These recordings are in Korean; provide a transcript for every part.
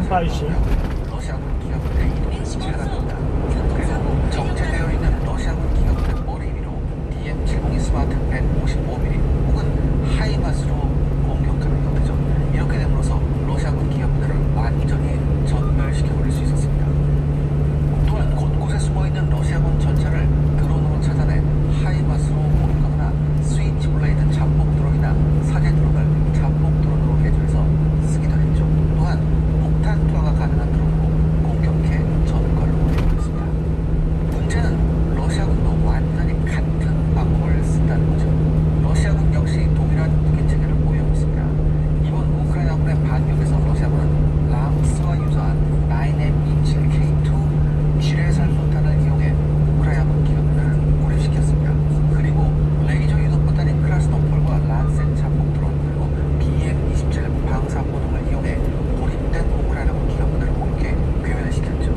파이시. 러시아군 기업들의 이동을 제한합니다. 그리고 정체되어 있는 러시아군 기업들의 머리 위로 DM-702 스마트 155mm 혹은 하이마스로 공격하는 형태죠. 이렇게 됨으로써 러시아군 기업들을 완전히 전멸시켜버릴 수 있었습니다. 또한 곳곳에 숨어있는 러시아군 전차를 드론으로 찾아내 하이마스로 공격하거나 스위치 블레이드 잠복 드론이나 사제 드론을 잠복 드론으로 개조해서 쓰기도 했죠. 또한 폭탄 투하가 가능한 드론으로 공격해 전과를 올리고 있습니다. 문제는 러시아군도 완전히 같은 방법을 쓴다는 거죠. 러시아군 역시 동일한 무기 체계를 보유하고 있습니다. 이번 우크라이나군의 반격에서 러시아군은 람스와 유사한 9M27K2 지뢰살 포탄을 이용해 우크라이나군 기업들을 고립시켰습니다. 그리고 레이저 유도 포탄인 크라스노폴과 란센 잠복 드론 그리고 BM-27 방사포동을 이용해 고립된 우크라이나군 기업들을 공격해 괴멸을 시켰죠.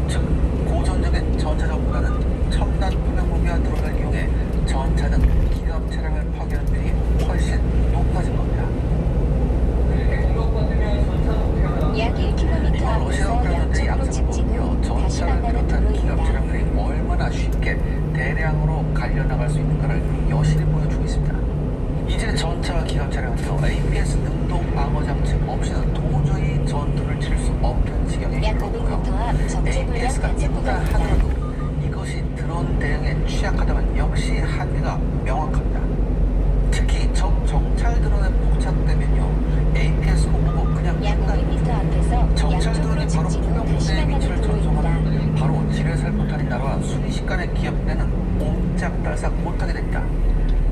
즉 고전적인 전차전보다는 첨단 포병무기와 드론을 이용해 전차 등 기갑 차량을 파괴하는 비율이 훨씬 높아진 겁니다. 약 1km 이번 러시아 앞에서 우크라이나들의 양쪽으로 양상을 직진 보면요, 후 다시 전차를 만나는 비롯한 기갑 도로입니다. 차량들이 얼마나 쉽게 대량으로 갈려나갈 수 있는가를 여실히 보여주고 있습니다. 이제 전차와 기갑 차량은요, APS 능동 방어 장치 없이는 도저히 전투를 칠 수 없는 지경에 약 이르렀고요. 500m 앞 정체 불량 APS가 단속 있다 구간입니다. 하더라도 이것이 드론 대응에 취약하다면 역시 한계가 명확합니다. 특히 적 정찰 드론에 포착되면요, APS 못 보고 그냥 약 500m 앞에서 정찰 양쪽으로 드론이 바로 직진 후 다시 포병대의 만나는 위치를 도로입니다. 전송하면 바로 지뢰살 포탄이 날아와 순식간에 기갑부대는 옴짝달싹 못하게 됩니다.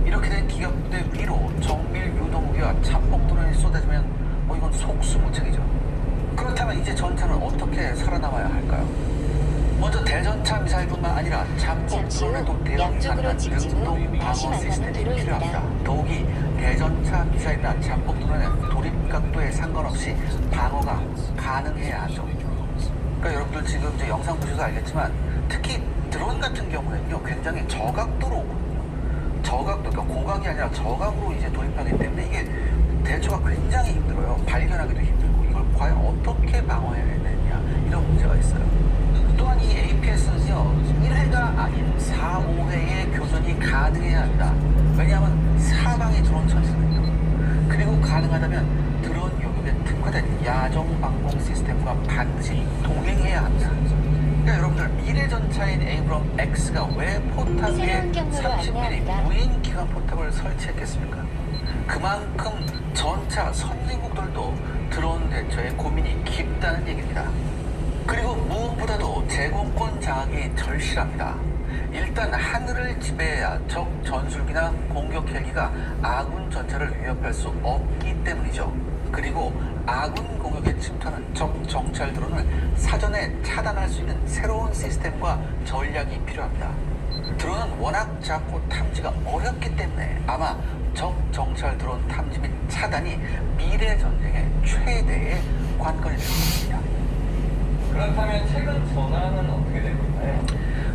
이렇게 된 기갑부대 위로 정밀 유도무기와 잠복 드론이 쏟아지면 이건 속수무책이죠. 그렇다면 이제 전차는 어떻게 살아남아야 할까요? 먼저 대전차 미사일뿐만 아니라 잠복 잠시 후 드론에도 대응이 양쪽으로 가능한 직진 후 능동 다시 방어 만나는 시스템이 도로입니다. 필요합니다. 더욱이 대전차 미사일이나 잠복 드론의 돌입 각도에 상관없이 방어가 가능해야 하죠. 그러니까 여러분들 지금 이제 영상 보셔서 알겠지만 특히 드론 같은 경우에는요, 굉장히 저각도로 오거든요. 저각도, 그러니까 고각이 아니라 저각으로 이제 돌입하기 때문에 이게 대처가 굉장히 힘들어요. 발견하기도 힘들고 이걸 과연 어떻게 방어해야 되느냐 이런 문제가 있어요. 또한 이 APS는요, 1회가 아닌 4, 5회의 교전이 가능해야 한다. 왜냐하면 사방이 드론 천지거든요. 그리고 가능하다면 드론 요격에 특화된 야정 방공 시스템과 반드시 동행해야 합니다. 그러니까 여러분들 미래 전차인 에이브럼 X가 왜 포탑 위에 새로운 경로로 30mm 안내합니다. 무인 기관 포탑을 설치했겠습니까? 그만큼 전차 선진국들도 드론 대처에 고민이 깊다는 얘기입니다. 그리고 무엇보다도 제공권 장악이 절실합니다. 일단 하늘을 지배해야 적 전술기나 공격 헬기가 아군 전차를 위협할 수 없기 때문이죠. 그리고 아군 공격에 침투하는 적 정찰 드론을 사전에 차단할 수 있는 새로운 시스템과 전략이 필요합니다. 드론은 워낙 작고 탐지가 어렵기 때문에 아마 적 정찰 드론 탐지 및 차단이 미래 전쟁의 최대의 관건이 될 것입니다. 그렇다면 최근 전황은 어떻게 되고 있나요?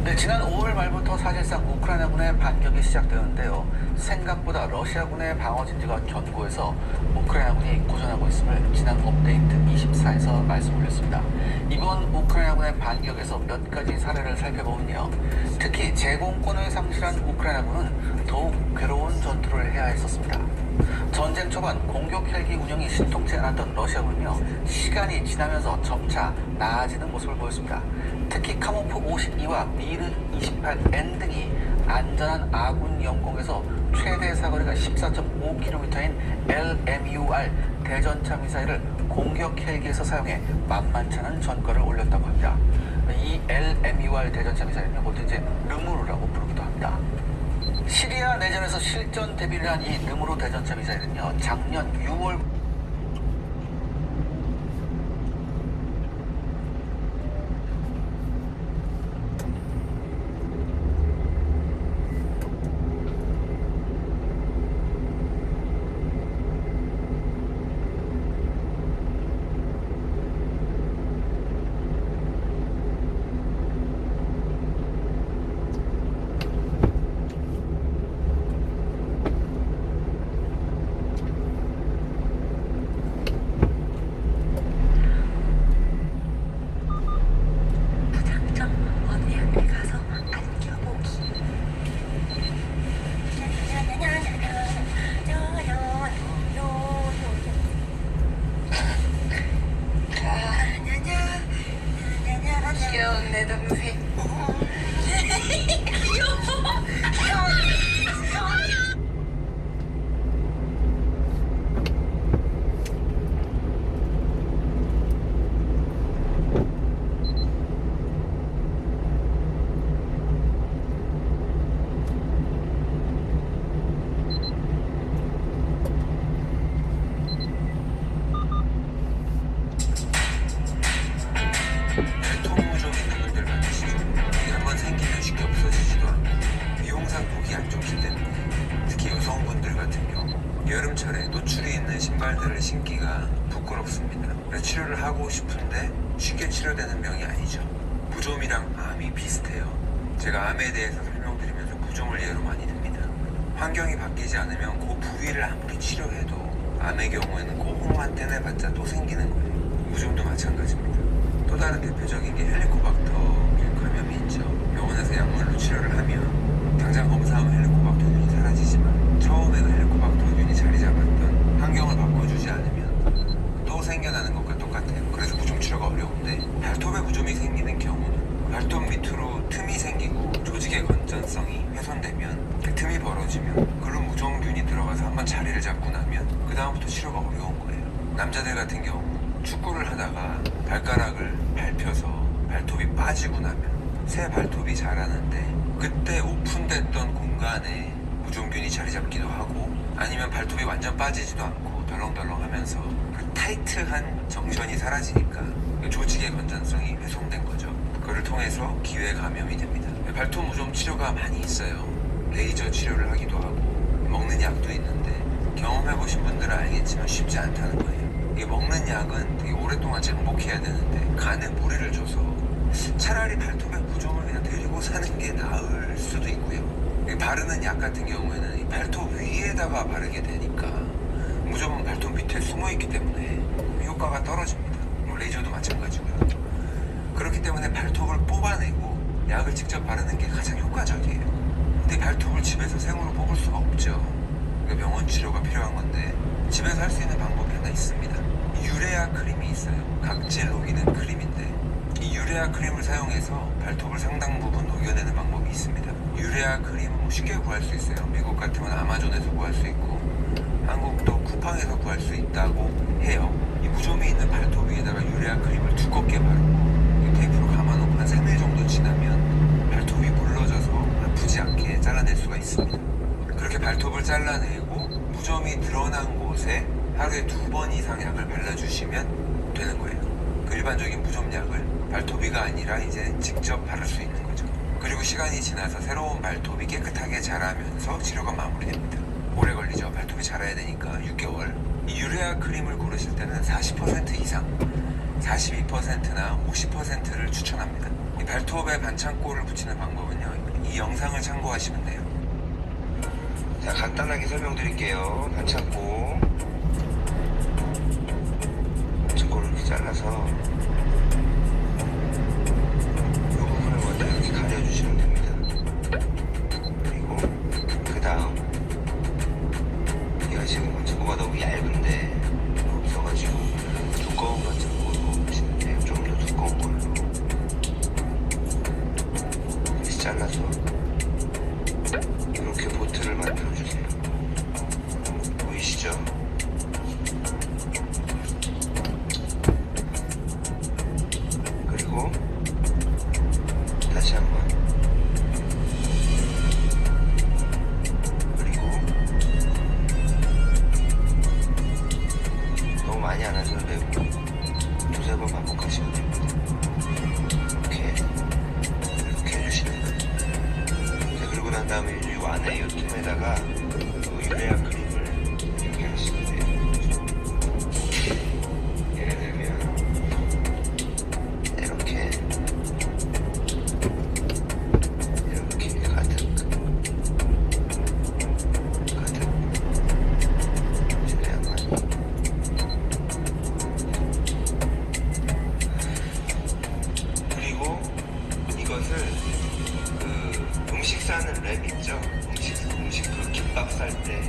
네, 지난 5월 말부터 사실상 우크라이나군의 반격이 시작되었는데요. 생각보다 러시아군의 방어 진지가 견고해서 우크라이나군이 고전하고 있음을 지난 업데이트 24에서 말씀드렸습니다. 이번 우크라이나군의 반격에서 몇 가지 사례를 살펴보면요, 특히 제공권을 상실한 우크라이나군은 더욱 괴로운 전투를 해야 했었습니다. 전쟁 초반 공격 헬기 운영이 신통치 않았던 러시아군은요, 시간이 지나면서 점차 나아지는 모습을 보였습니다. 특히 카모프 52와 미르 28N 등이 안전한 아군 영공에서 최대 사거리가 14.5km인 LMUR 대전차 미사일을 공격 헬기에서 사용해 만만찮은 전과를 올렸다고 합니다. 이 LMUR 대전차 미사일은 보통 이제 르무르라고 부르기도 합니다. 시리아 내전에서 실전 대비를 한 이 르무르 대전차 미사일은요, 작년 6월 귀여운 내 동생. 통무좀 있는 분들 많으시죠? 이게 한번 생기면 쉽게 없어지지도 않고 미용상 보기 안 좋기 때문에 특히 여성분들 같은 경우 여름철에 노출이 있는 신발들을 신기가 부끄럽습니다. 그래서 치료를 하고 싶은데 쉽게 치료되는 병이 아니죠. 무좀이랑 암이 비슷해요. 제가 암에 대해서 설명드리면서 무좀을 예로 많이 듭니다. 환경이 바뀌지 않으면 그 부위를 아무리 치료해도 암의 경우에는 그것만 떼내봤자 또 생기는 거예요. 무좀도 마찬가지입니다. 또 다른 대표적인 게 헬리코박터 감염이 있죠. 병원에서 약물로 치료를 하면 당장 검사하면 헬리코박터균이 사라지지만 처음에 그 헬리코박터균이 자리 잡았던 환경을 바꿔주지 않으면 또 생겨나는 것과 똑같아요. 그래서 무좀 치료가 어려운데 발톱에 무좀이 생기는 경우는 발톱 밑으로 틈이 생기고 조직의 건전성이 훼손되면 그 틈이 벌어지면 그런 무좀균이 들어가서 한번 자리를 잡고 나면 그 다음부터 치료가 어려운 거예요. 남자들 같은 경우 축구를 하다가 발가락을 밟혀서 발톱이 빠지고 나면 새 발톱이 자라는데 그때 오픈됐던 공간에 무좀균이 자리 잡기도 하고 아니면 발톱이 완전 빠지지도 않고 덜렁덜렁 하면서 그 타이트한 정션이 사라지니까 그 조직의 건전성이 훼손된 거죠. 그걸 통해서 기회 감염이 됩니다. 발톱 무좀 치료가 많이 있어요. 레이저 치료를 하기도 하고 먹는 약도 있는데 경험해보신 분들은 알겠지만 쉽지 않다는 거예요. 이게 먹는 약은 되게 오랫동안 장복해야 되는데 간에 무리를 줘서 차라리 발톱에 무좀을 그냥 데리고 사는 게 나을 수도 있고요. 바르는 약 같은 경우에는 이 발톱 위에다가 바르게 되니까 무좀은 발톱 밑에 숨어있기 때문에 효과가 떨어집니다. 레이저도 마찬가지고요. 그렇기 때문에 발톱을 뽑아내고 약을 직접 바르는 게 가장 효과적이에요. 근데 발톱을 집에서 생으로 뽑을 수가 없죠. 그러니까 병원 치료가 필요한 건데 집에서 할 수 있는 방법이 하나 있습니다. 유레아 크림이 있어요. 각질 녹이는 크림인데 이 유레아 크림을 사용해서 발톱을 상당 부분 녹여내는 방법이 있습니다. 유레아 크림은 쉽게 구할 수 있어요. 미국 같으면 아마존에서 구할 수 있고 한국도 쿠팡에서 구할 수 있다고 해요. 이 무좀이 있는 발톱 위에다가 유레아 크림을 두껍게 바르고 테이프로 감아놓고 한 3일 정도 지나면 발톱이 물러져서 아프지 않게 잘라낼 수가 있습니다. 그렇게 발톱을 잘라내고 무좀이 드러난 곳에 하루에 2번 이상 약을 발라주시면 되는 거예요. 그 일반적인 무좀약을 발톱 위가 아니라 이제 직접 바를 수 있는 거죠. 그리고 시간이 지나서 새로운 발톱이 깨끗하게 자라면서 치료가 마무리됩니다. 오래 걸리죠. 발톱이 자라야 되니까 6개월. 이 유레아 크림을 고르실 때는 40% 이상, 42%나 50%를 추천합니다. 이 발톱에 반창고를 붙이는 방법은요. 이 영상을 참고하시면 돼요. 자, 간단하게 설명드릴게요. 반창고 이렇게 잘라서 이 부분을 먼저 이렇게 가려주시면 됩니다. 그리고 그 다음 얘가 지금 반창고가 너무 얇은데 없어가지고 두꺼운 반창고로 보시면 돼요. 좀 더 두꺼운 걸로 다시 잘라서 이렇게 보트를 만들어주세요. 보이시죠? 그리고 다시 한번 그리고 너무 많이 안 하셔도 되고 2-3번 반복하시면 됩니다. 이렇게 해주시는 거예요. 자, 그리고 난 다음에 이 안에 이 틈에다가 유레아 크림을 이렇게 하시면 돼요. 예를 들면 이렇게 가득 최대한만 그리고 이것을 그 음식 싸는 랩 있죠? 음식 그 김밥 쌀 때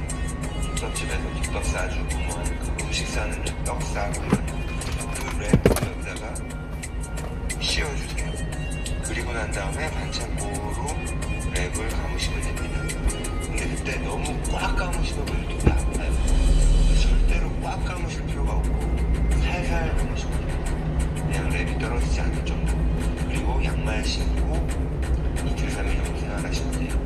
김밥집에서 김밥 싸주고 뭐 하는 그 음식 싸는 랩, 떡 싸고 그 랩을 여기다가 씌워주세요. 그리고 난 다음에 반창고로 랩을 감으시면 됩니다. 근데 그때 너무 꽉 감으시는 분들도 다 아파요. 절대로 꽉 감으실 필요가 없고 살살 감으시면 돼요. 그냥 랩이 떨어지지 않을 정도. 그리고 양말 신고 이틀 3일 정도 생활하시면 돼요.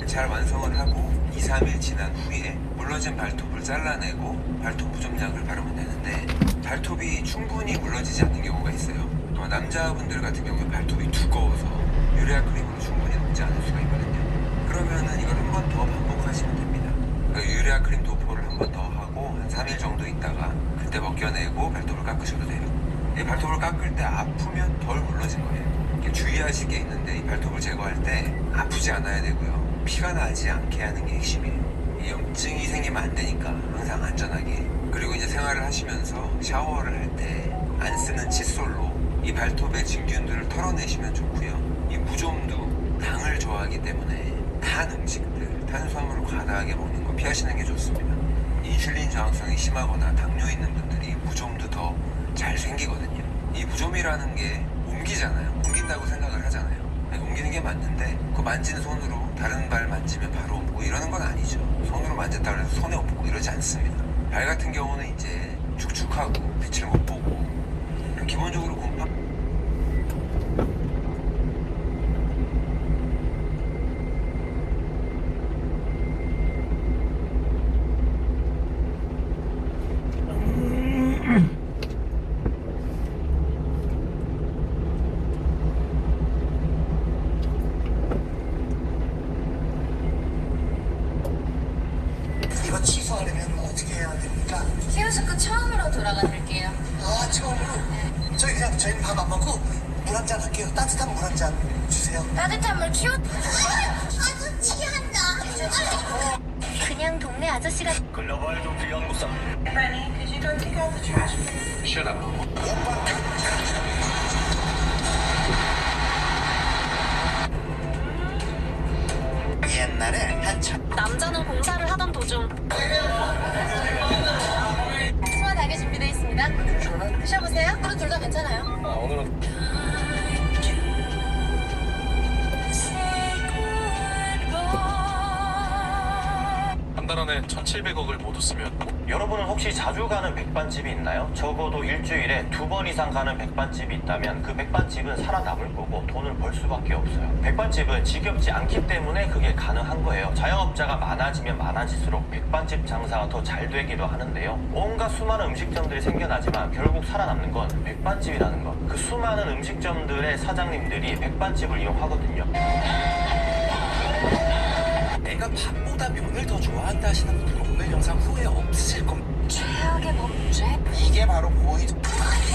잘 완성을 하고 2, 3일 지난 후에 물러진 발톱을 잘라내고 발톱 부종약을 바르면 되는데 발톱이 충분히 물러지지 않는 경우가 있어요. 남자분들 같은 경우에 발톱이 두꺼워서 유레아 크림으로 충분히 녹지 않을 수가 있거든요. 그러면은 이걸 한 번 더 반복하시면 됩니다. 그러니까 유레아 크림 도포를 한 번 더 하고 한 3일 정도 있다가 그때 벗겨내고 발톱을 깎으셔도 돼요. 이 발톱을 깎을 때 아프면 덜 물러진 거예요. 주의하실 게 있는데 이 발톱을 제거할 때 아프지 않아야 되고요. 피가 나지 않게 하는 게 핵심이에요. 이 염증이 생기면 안 되니까 항상 안전하게. 그리고 이제 생활을 하시면서 샤워를 할 때 안 쓰는 칫솔로 이 발톱의 진균들을 털어내시면 좋고요. 이 무좀도 당을 좋아하기 때문에 단 음식들, 탄수화물을 과다하게 먹는 거 피하시는 게 좋습니다. 인슐린 저항성이 심하거나 당뇨 있는 분들이 무좀도 더 잘 생기거든요. 이 무좀이라는 게 옮기잖아요. 옮긴다고 생각을 하잖아요. 옮기는 게 맞는데 그 만진 손으로 다른 발 만지면 바로 옮고 이러는 건 아니죠. 손으로 만졌다고 해서 손에 옮고 이러지 않습니다. 발 같은 경우는 이제 축축하고 빛을 못 보고 기본적으로 곰팡 이거 취소하려면 어떻게 해야 됩니까? 키오스크 처음으로 돌아가 드릴게요. 아, 처음으로? 저희 그냥 저희는 밥 안 먹고 물 한 잔 할게요. 따뜻한 물 한 잔 주세요. 따뜻한 물 아주 취한다. 그냥 동네 아저씨가 글로벌 도피 연구소. 옛날에 한참 남자는 공사를 하던 도중 수화 달게 준비되어 있습니다. 드셔보세요. 하루 둘 다 괜찮아요. 오늘은 한 달 안에 1,700억을 모두 쓰면 여러분은 혹시 자주 가는 백반집이 있나요? 적어도 일주일에 2번 이상 가는 백반집이 있다면 그 백반집은 살아남을 거고 돈을 벌 수밖에 없어요. 백반집은 지겹지 않기 때문에 그게 가능한 거예요. 자영업자가 많아지면 많아질수록 백반집 장사가 더 잘 되기도 하는데요. 온갖 수많은 음식점들이 생겨나지만 결국 살아남는 건 백반집이라는 거. 그 수많은 음식점들의 사장님들이 백반집을 이용하거든요. 내가 밥보다 면을 더 좋아한다 하시는 분들은 오늘 영상 후회 없으실 겁니다. 최악의 범죄? 이게 바로 고의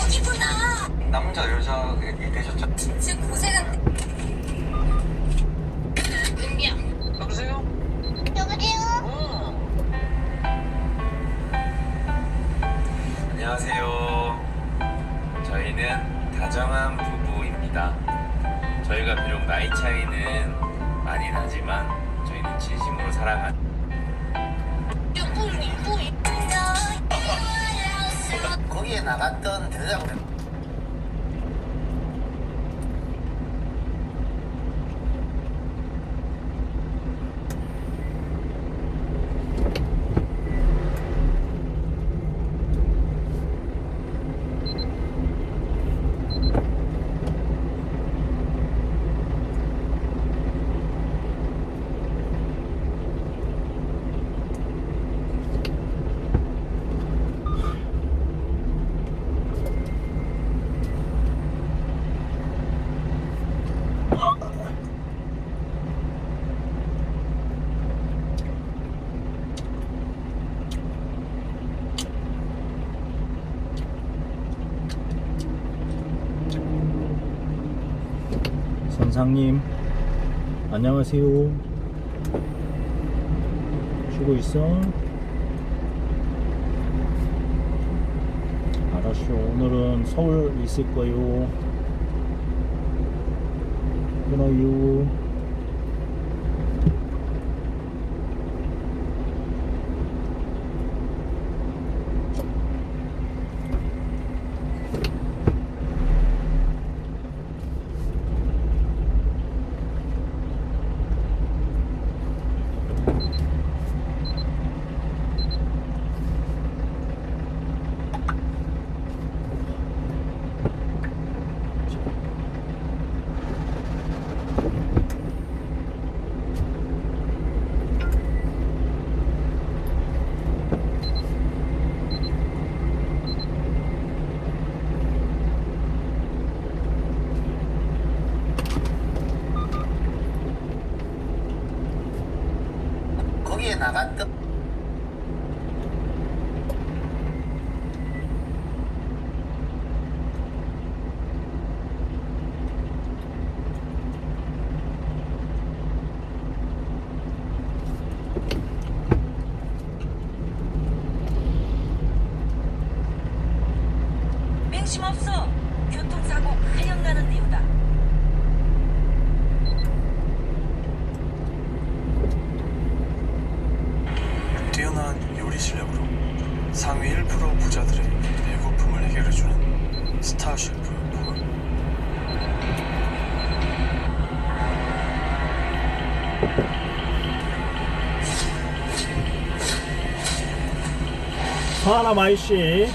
여기구나. 남자 여자 되셨죠? 진짜 고생한데. 은비야. 여보세요? 여보세요? 안녕하세요. 저희는 다정한 부부입니다. 저희가 비록 나이 차이는 많이 나지만 저희는 진심으로 사랑하는 거기에 나갔던 대장들 선상님 안녕하세요. 쉬고 있어? 알았어. 오늘은 서울 있을 거요. 끊어요. 상위 1% 부자들의 배고픔을 해결해주는 스타쉽 볼. 사람 아이씨